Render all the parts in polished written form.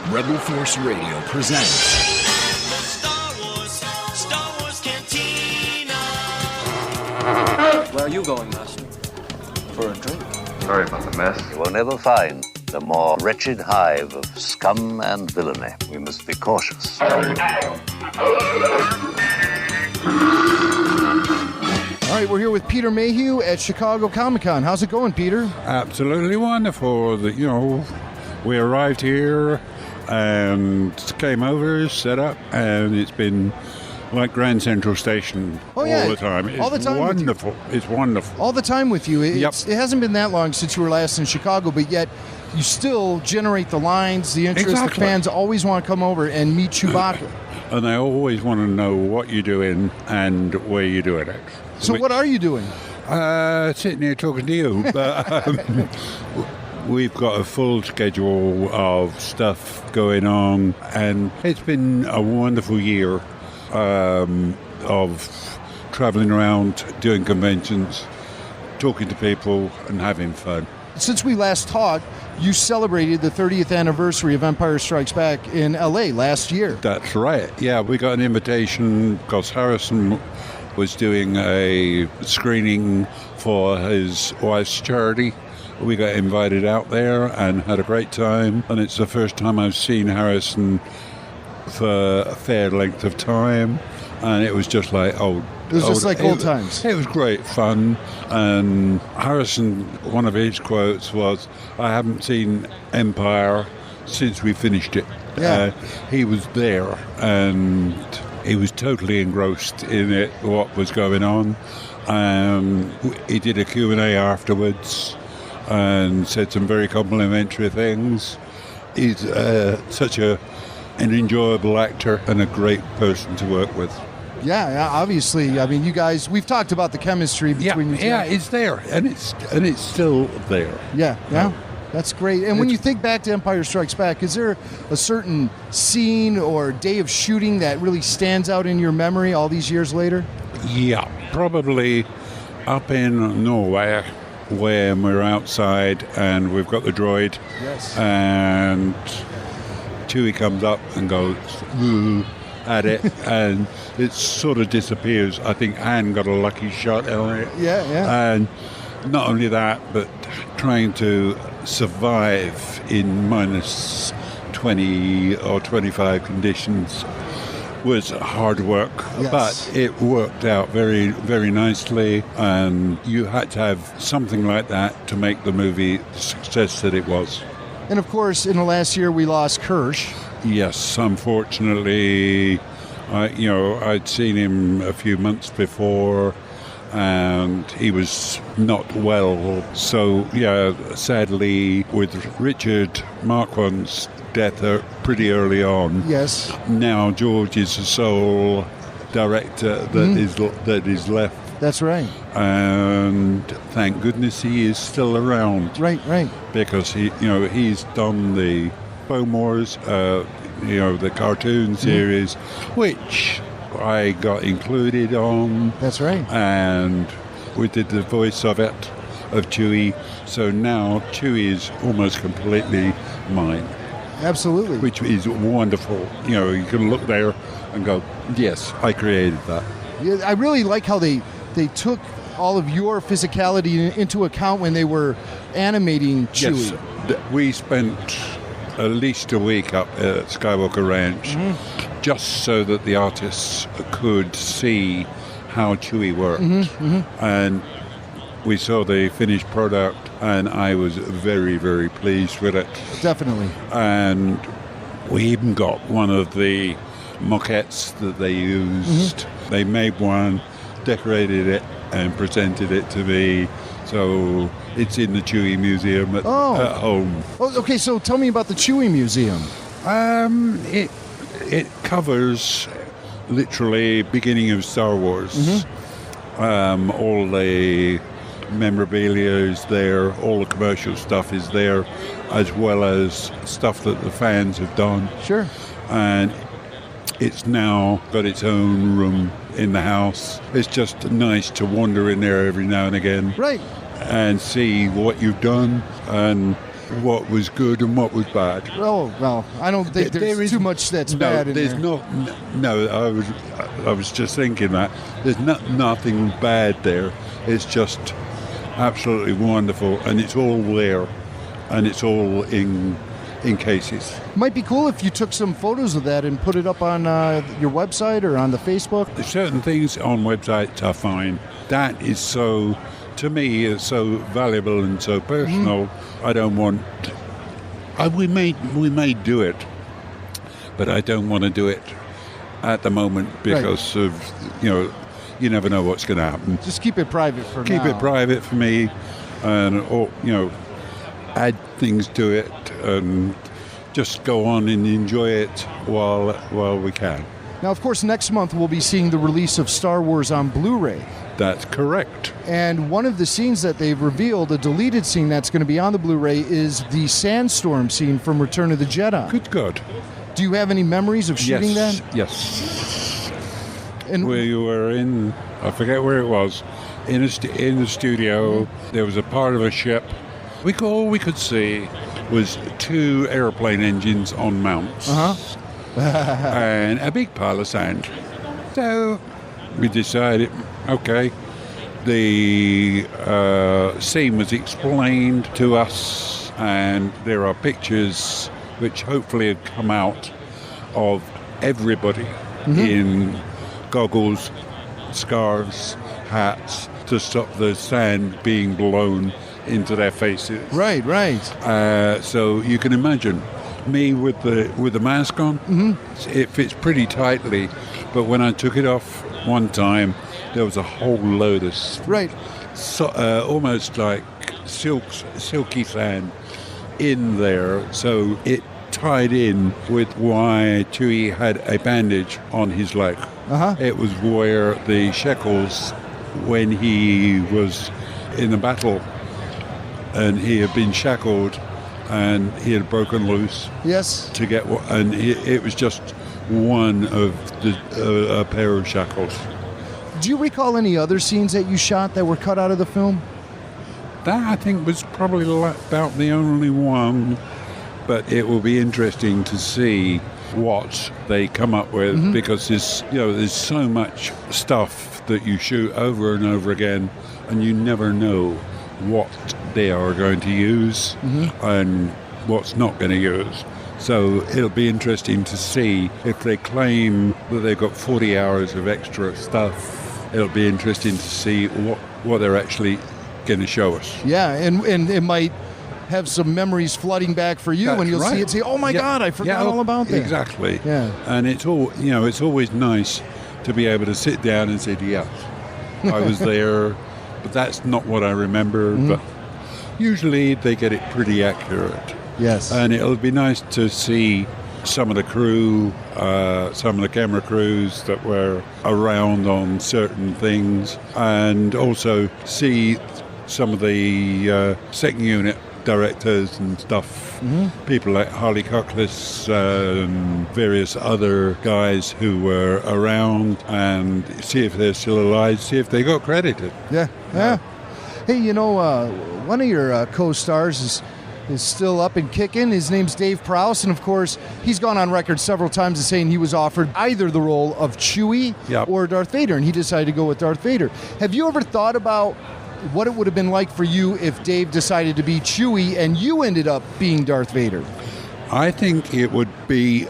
Rebel Force Radio presents Star Wars Cantina. Where are you going, Master? For a drink? Sorry about the mess. You will never find a more wretched hive of scum and villainy. We must be cautious. All right, we're here with Peter Mayhew at Chicago Comic-Con. How's it going, Peter? Absolutely wonderful. We arrived here and came over, set up, and it's been like Grand Central Station all the time. It's all the time wonderful. It's wonderful. All the time with you. It hasn't been that long since you were last in Chicago, but yet you still generate the lines, the interest. Exactly. The fans always want to come over and meet Chewbacca. And they always want to know what you're doing and where you're doing it. So what are you doing? Sitting here talking to you. But we've got a full schedule of stuff going on, and it's been a wonderful year of traveling around, doing conventions, talking to people, and having fun. Since we last talked, you celebrated the 30th anniversary of Empire Strikes Back in L.A. last year. That's right. Yeah, we got an invitation because Harrison was doing a screening for his wife's charity. We got invited out there and had a great time. And it's the first time I've seen Harrison for a fair length of time. And it was just like old times. It was great fun. And Harrison, one of his quotes was, "I haven't seen Empire since we finished it." Yeah. He was there and he was totally engrossed in it, what was going on. He did a Q&A afterwards and said some very complimentary things. He's such an enjoyable actor and a great person to work with. Yeah, obviously. I mean, you guys, we've talked about the chemistry between you two. Yeah, it's there, and it's still there. Yeah. That's great. And when you think back to Empire Strikes Back, is there a certain scene or day of shooting that really stands out in your memory all these years later? Yeah, probably up in Norway when we're outside and we've got the droid. Yes. And Chewie comes up and goes at it and it sort of disappears. I think Anne got a lucky shot on it. Yeah. And not only that, but trying to survive in minus 20 or 25 conditions was hard work. Yes. But it worked out very, very nicely, and you had to have something like that to make the movie the success that it was. And of course, in the last year, we lost Kersh. Yes, unfortunately, I'd seen him a few months before, and he was not well. So, sadly, with Richard Marquand's death pretty early on, yes. Now George is the sole director that is left. That's right. And thank goodness he is still around. Right. Because he's done the Bone Wars, the cartoon series, which I got included on. That's right. And we did the voice of Chewie. So now Chewie is almost completely mine. Absolutely. Which is wonderful. You can look there and go, yes, I created that. Yeah, I really like how they took all of your physicality into account when they were animating Chewie. Yes, we spent at least a week up at Skywalker Ranch just so that the artists could see how Chewie worked. And we saw the finished product, and I was very, very pleased with it. Definitely. And we even got one of the moquettes that they used. They made one, decorated it, and presented it to me. So it's in the Chewie Museum at home. Oh, okay, so tell me about the Chewie Museum. It covers literally beginning of Star Wars. All the memorabilia is there, all the commercial stuff is there, as well as stuff that the fans have done. Sure. And it's now got its own room in the house. It's just nice to wander in there every now and again. Right. And see what you've done and what was good and what was bad. Oh, well, I don't think there's too much that's bad in there. No, I was just thinking that. There's nothing bad there. It's just absolutely wonderful, and it's all there, and it's all in cases. Might be cool if you took some photos of that and put it up on your website or on the Facebook. Certain things on websites are fine. That is so, to me, it's so valuable and so personal. I don't want. We may do it, but I don't want to do it at the moment because of you never know what's going to happen. Just keep it private for now. Keep it private for me, and add things to it, and just go on and enjoy it while we can. Now, of course, next month we'll be seeing the release of Star Wars on Blu-ray. That's correct. And one of the scenes that they've revealed, a deleted scene that's going to be on the Blu-ray, is the Sandstorm scene from Return of the Jedi. Good God. Do you have any memories of shooting that? Yes. And we were in, I forget where it was, in the studio. There was a part of a ship. All we could see was 2 airplane engines on mounts and a big pile of sand. So we decided, okay, the scene was explained to us, and there are pictures which hopefully have come out of everybody in goggles, scarves, hats, to stop the sand being blown into their faces. Right. So you can imagine me with the mask on. It fits pretty tightly, but when I took it off one time, there was a whole load of almost like silky sand in there. So it tied in with why Chewie had a bandage on his leg. It was where the shackles, when he was in the battle, and he had been shackled, and he had broken loose. Yes. To get and it was just one of a pair of shackles. Do you recall any other scenes that you shot that were cut out of the film? That, I think, was probably about the only one, but it will be interesting to see what they come up with, because there's so much stuff that you shoot over and over again, and you never know what they are going to use and what's not going to use. So it'll be interesting to see if they claim that they've got 40 hours of extra stuff. It'll be interesting to see what they're actually going to show us. Yeah, and it might have some memories flooding back for you when you'll see it and say, oh my God, I forgot all about that. Exactly. Yeah. And it's always nice to be able to sit down and say, yeah, I was there, but that's not what I remember. But usually they get it pretty accurate. Yes. And it'll be nice to see some of the crew, some of the camera crews that were around on certain things, and also see some of the second unit directors and stuff, people like Harley Cockless and various other guys who were around, and see if they're still alive, see if they got credited. Yeah. Hey, one of your co-stars is still up and kicking. His name's Dave Prowse, and of course, he's gone on record several times as saying he was offered either the role of Chewie or Darth Vader, and he decided to go with Darth Vader. Have you ever thought about what it would have been like for you if Dave decided to be Chewie and you ended up being Darth Vader? I think it would be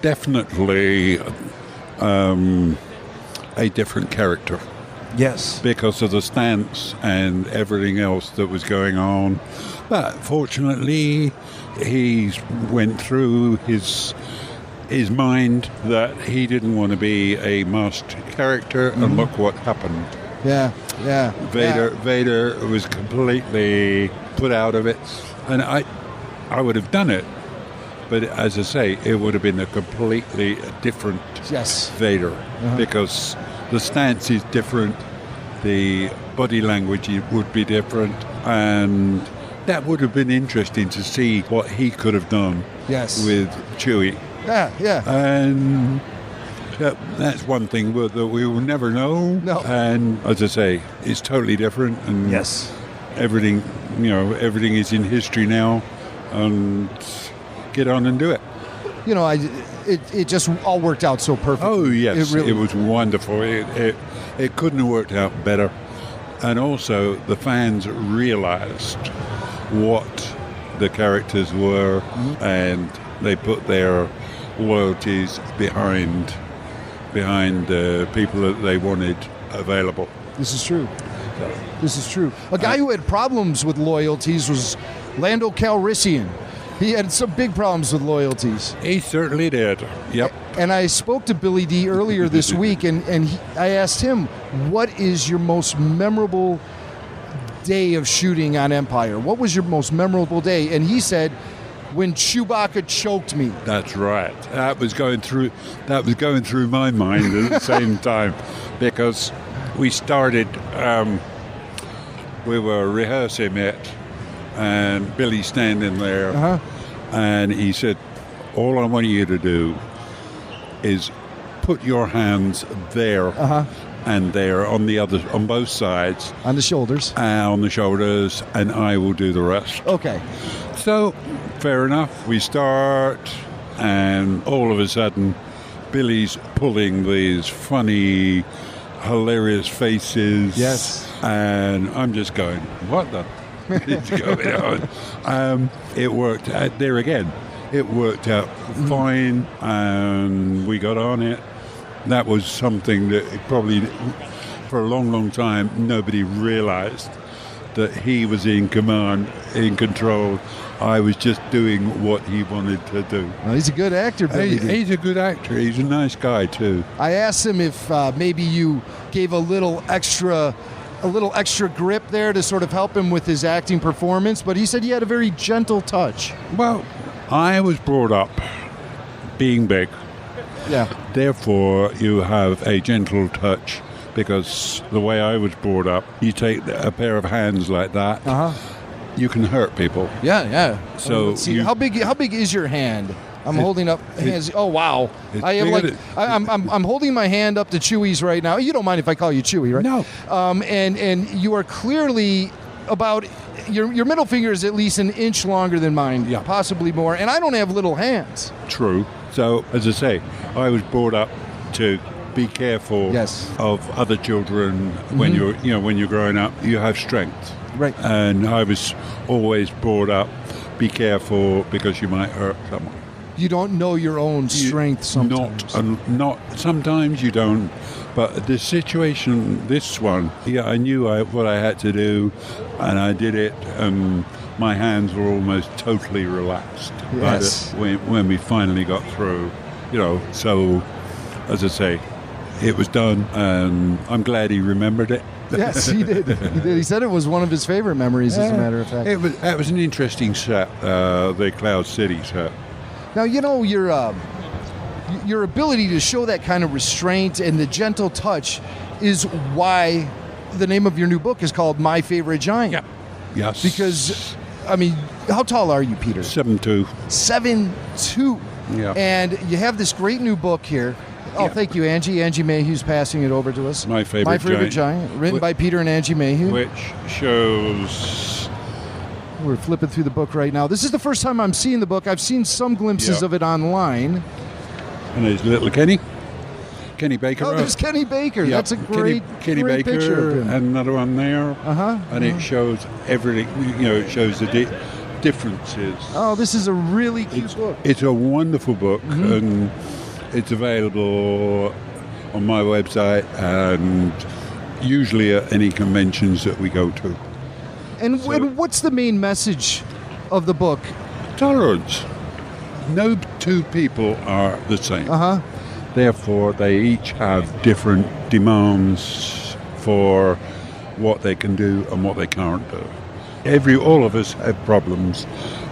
definitely a different character. Yes. Because of the stance and everything else that was going on. But fortunately, he went through his mind that he didn't want to be a masked character, and look what happened. Yeah. Vader was completely put out of it, and I would have done it, but as I say, it would have been a completely different Vader, because the stance is different, the body language would be different, and that would have been interesting to see what he could have done with Chewie. Yeah. And that's one thing that we will never know. No. And as I say, it's totally different. And everything, everything is in history now, and get on and do it. It just all worked out so perfectly. Oh yes, it was wonderful. It couldn't have worked out better. And also, the fans realised what the characters were, and they put their loyalties behind people that they wanted available. This is true. This is true. A guy who had problems with loyalties was Lando Calrissian. He had some big problems with loyalties. He certainly did. Yep. And I spoke to Billy Dee earlier this week, and I asked him, what is your most memorable day of shooting on Empire? What was your most memorable day? And he said, when Chewbacca choked me. That's right. That was going through my mind at the same time, because we started, we were rehearsing it, and Billy's standing there, and he said, all I want you to do is put your hands there and there on both sides. On the shoulders. On the shoulders, and I will do the rest. Okay. So, fair enough, we start, and all of a sudden, Billy's pulling these funny, hilarious faces. Yes. And I'm just going, what the is going on? It worked out there again. It worked out fine, and we got on it. That was something that probably, for a long, long time, nobody realized that he was in command, in control. I was just doing what he wanted to do. Well, he's a good actor, Billy Dee. He's a good actor. He's a nice guy, too. I asked him if maybe you gave a little extra grip there to sort of help him with his acting performance, but he said he had a very gentle touch. Well, I was brought up being big. Yeah. Therefore, you have a gentle touch, because the way I was brought up, you take a pair of hands like that, you can hurt people. Yeah. So let's see, how big is your hand? I'm holding up hands. Oh wow! I am I'm holding my hand up to Chewie's right now. You don't mind if I call you Chewie, right? No. And you are clearly about your middle finger is at least an inch longer than mine, possibly more. And I don't have little hands. True. So as I say, I was brought up to be careful of other children when you're growing up. You have strength, right? And I was always brought up, be careful because you might hurt someone. You don't know your own strength sometimes. Not sometimes you don't. But the situation, this one, I knew what I had to do, and I did it. My hands were almost totally relaxed. Yes. When we finally got through, So, as I say, it was done, and I'm glad he remembered it. Yes, he did. He said it was one of his favorite memories, as a matter of fact. It was an interesting set, the Cloud City set. Now, your ability to show that kind of restraint and the gentle touch is why the name of your new book is called My Favorite Giant. Yeah. Yes. Because, how tall are you, Peter? 7'2". 7'2". Yeah. And you have this great new book here. Oh, thank you, Angie. Angie Mayhew's passing it over to us. My Favorite Giant. Written by Peter and Angie Mayhew. Which shows... We're flipping through the book right now. This is the first time I'm seeing the book. I've seen some glimpses of it online. And there's little Kenny Baker. Oh, there's Kenny Baker. That's a great Baker, picture of him. And another one there. And it shows everything. It shows the differences. Oh, this is a really cute book. It's a wonderful book, and it's available on my website and usually at any conventions that we go to. And what's the main message of the book? Tolerance. No two people are the same. Therefore, they each have different demands for what they can do and what they can't do. All of us have problems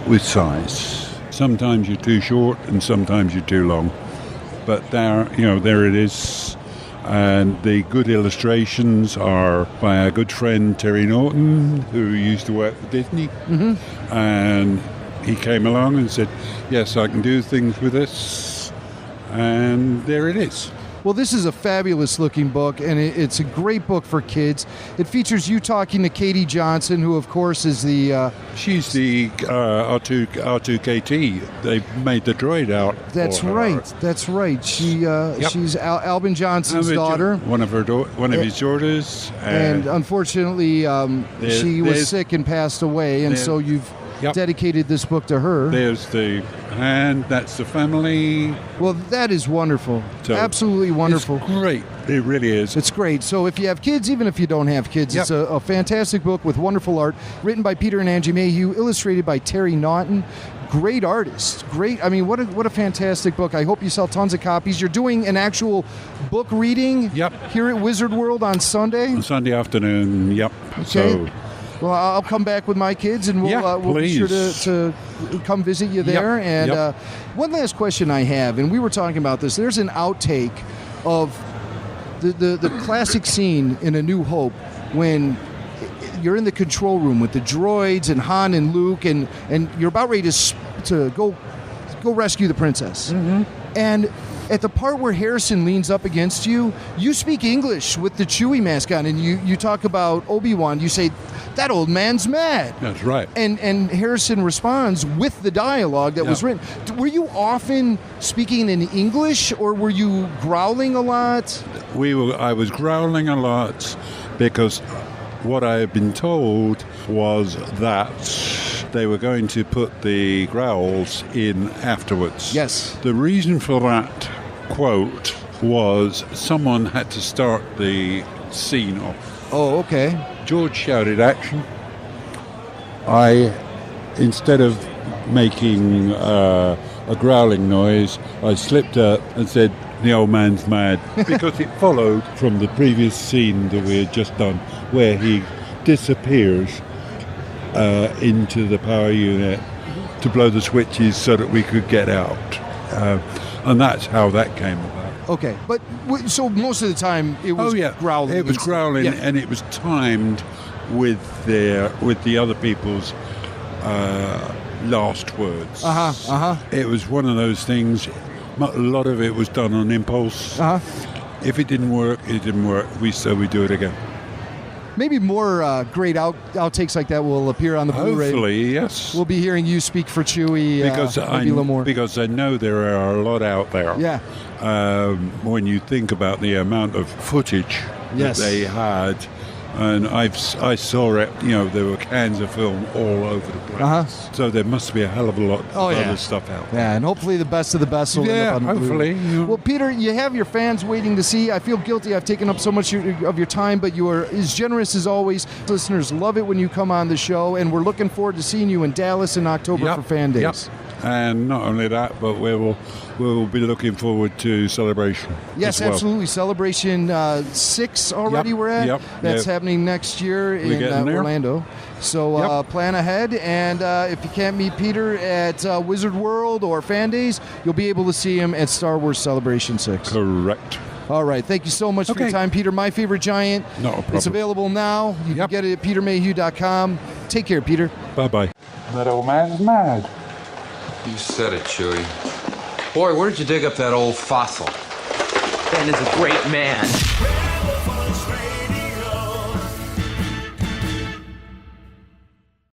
with size. Sometimes you're too short and sometimes you're too long. But there it is. And the good illustrations are by our good friend Terry Norton, who used to work for Disney. And he came along and said, yes, I can do things with this. And there it is. Well, this is a fabulous looking book, and it's a great book for kids. It features you talking to Katie Johnson, who, of course, is the... She's the R2KT. They made the droid out. That's for her. right. That's right. She's Albin Johnson's daughter. One of his daughters. And unfortunately, she was sick and passed away, and so you've dedicated this book to her. There's the hand. That's the family. Well, that is wonderful. So absolutely wonderful. It's great. It really is. It's great. So if you have kids, even if you don't have kids, it's a fantastic book with wonderful art, written by Peter and Angie Mayhew, illustrated by Terry Naughton. Great artist. Great. I mean, what a fantastic book. I hope you sell tons of copies. You're doing an actual book reading here at Wizard World on Sunday? On Sunday afternoon, Okay. So, well, I'll come back with my kids, and we'll be sure to come visit you there. And one last question I have, and we were talking about this. There's an outtake of the classic scene in A New Hope when you're in the control room with the droids and Han and Luke, and you're about ready to go rescue the princess. Mm-hmm. And at the part where Harrison leans up against you, you speak English with the Chewie mask on, and you talk about Obi-Wan. You say, "That old man's mad." That's right. And Harrison responds with the dialogue that was written. Were you often speaking in English, or were you growling a lot? I was growling a lot because what I had been told was that they were going to put the growls in afterwards. Yes. The reason for that quote was someone had to start the scene off. Oh, okay. George shouted action. Instead of making a growling noise, I slipped up and said, "The old man's mad," because it followed from the previous scene that we had just done, where he disappears into the power unit to blow the switches so that we could get out. And that's how that came about. Okay, but so most of the time it was growling. It was growling, and it was timed with the other people's last words. It was one of those things. A lot of it was done on impulse. If it didn't work, it didn't work. We do it again. Maybe more great outtakes like that will appear on the Blu-ray. Hopefully, yes. We'll be hearing you speak for Chewie because maybe a little more. Because I know there are a lot out there. Yeah. When you think about the amount of footage that they had, and I saw it. There were cans of film all over the place. So there must be a hell of a lot of other stuff out there. Yeah, and hopefully the best of the best will end up on the hopefully. Blu-ray. Well, Peter, you have your fans waiting to see. I feel guilty. I've taken up so much of your time, but you are as generous as always. Listeners love it when you come on the show, and we're looking forward to seeing you in Dallas in October for Fan Days. Yep. And not only that, but we'll be looking forward to Celebration. Yes, as well. Absolutely. Celebration 6 already we're at. That's happening next year in Orlando. So plan ahead. And if you can't meet Peter at Wizard World or Fan Days, you'll be able to see him at Star Wars Celebration 6. Correct. All right. Thank you so much for your time, Peter. My Favorite Giant. No problem. It's available now. You can get it at petermayhew.com. Take care, Peter. Bye-bye. That old man's mad. You said it, Chewie. Boy, where did you dig up that old fossil? Ben is a great man.